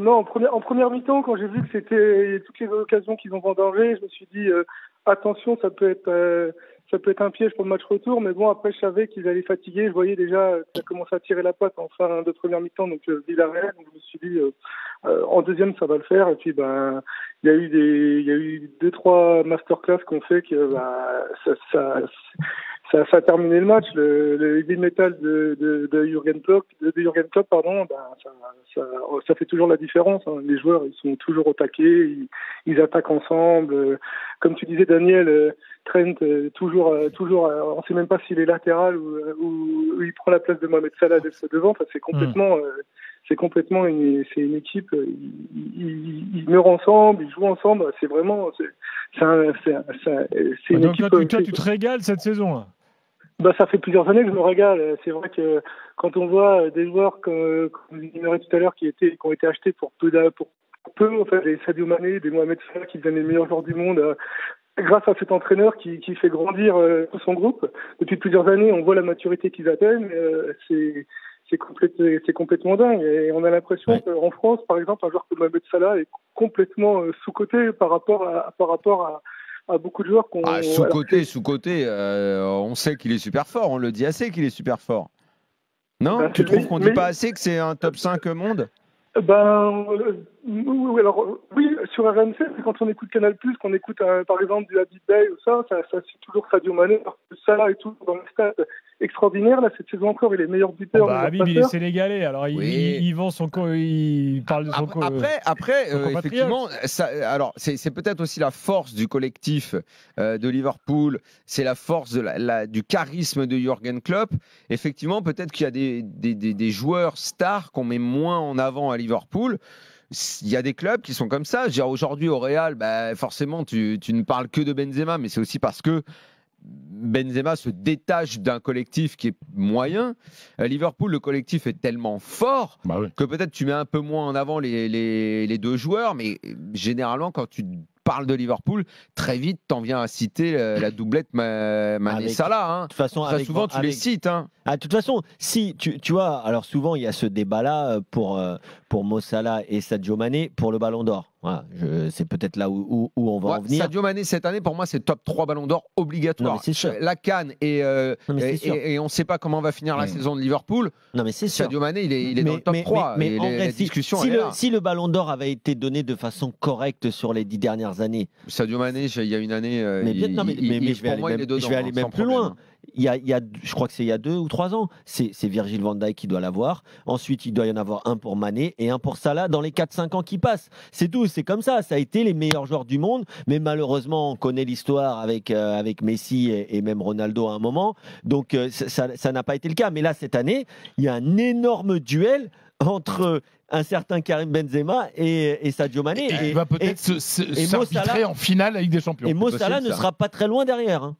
Non, en première mi-temps, quand j'ai vu que c'était toutes les occasions qu'ils ont vendangées, je me suis dit attention, ça peut être un piège pour le match retour. Mais bon, après, je savais qu'ils allaient fatiguer. Je voyais déjà que ça commençait à tirer la patte en fin de première mi-temps, donc Villarreal. Donc je me suis dit en deuxième, ça va le faire. Et puis il y a eu 2-3 masterclass qu'on fait que ça a terminé le match. Le heavy metal de Jürgen Klopp, pardon, ça fait toujours la différence. Hein. Les joueurs, ils sont toujours au taquet, ils attaquent ensemble. Comme tu disais, Daniel, Trent, toujours, on sait même pas s'il est latéral ou il prend la place de Mohamed Salah devant. Enfin, c'est une équipe. Ils meurent ensemble, ils jouent ensemble. C'est vraiment, c'est une donc équipe. toi, tu te régales cette saison là. Ça fait plusieurs années que je me régale. C'est vrai que quand on voit des joueurs comme vous ignorez tout à l'heure qui ont été achetés pour peu, enfin, des Sadio Mané, des Mohamed Salah qui deviennent les meilleurs joueurs du monde, grâce à cet entraîneur qui fait grandir tout son groupe. Depuis plusieurs années, on voit la maturité qu'ils atteignent. C'est complètement dingue. Et on a l'impression qu'en France, par exemple, un joueur comme Mohamed Salah est complètement sous-coté par rapport à beaucoup de joueurs sous-côté, on sait qu'il est super fort, on le dit assez qu'il est super fort. Non, tu trouves qu'on ne dit pas assez que c'est un top 5 monde? Oui, sur RMC, c'est quand on écoute Canal+, qu'on écoute par exemple du Habib Beye ou ça c'est toujours Sadio Mané, Salah est toujours dans le stade extraordinaire. Là, cette saison encore, il est meilleur buteur. Habib, il est sénégalais, alors il vend il parle de son Après, effectivement, alors c'est peut-être aussi la force du collectif de Liverpool, c'est la force du charisme de Jürgen Klopp. Effectivement, peut-être qu'il y a des joueurs stars qu'on met moins en avant à Liverpool. Il y a des clubs qui sont comme ça. Je veux dire, aujourd'hui au Real, forcément tu ne parles que de Benzema, mais c'est aussi parce que Benzema se détache d'un collectif qui est moyen. Liverpool, le collectif est tellement fort que peut-être tu mets un peu moins en avant les deux joueurs, mais généralement quand tu parles de Liverpool, très vite t'en viens à citer la doublette Mané-Salah. Hein. De toute façon, souvent tu les cites. Hein. De toute façon, si tu vois, alors souvent il y a ce débat-là pour Mo Salah et Sadio Mané pour le Ballon d'Or. Voilà, c'est peut-être là où on va en venir. Sadio Mané cette année, pour moi, c'est top 3 Ballons d'Or obligatoire. La CAN et on ne sait pas comment va finir la saison de Liverpool. Non, mais c'est sûr. Sadio Mané, il est dans le top 3. Mais en vrai, discussion, si le Ballon d'Or avait été donné de façon correcte sur les 10 dernières années. Sadio Mané, il y a une année, je vais aller même plus loin. Je crois que c'est il y a 2 ou 3 ans, c'est Virgil van Dijk qui doit l'avoir. Ensuite, il doit y en avoir un pour Mané et un pour Salah dans les 4-5 ans qui passent. C'est tout, c'est comme ça. Ça a été les meilleurs joueurs du monde, mais malheureusement, on connaît l'histoire avec Messi et même Ronaldo à un moment. Donc, ça n'a pas été le cas. Mais là, cette année, il y a un énorme duel entre un certain Karim Benzema et Sadio Mané. Il va peut-être s'arbitrer en finale avec des champions. Et Mo Salah ne sera pas très loin derrière. Hein.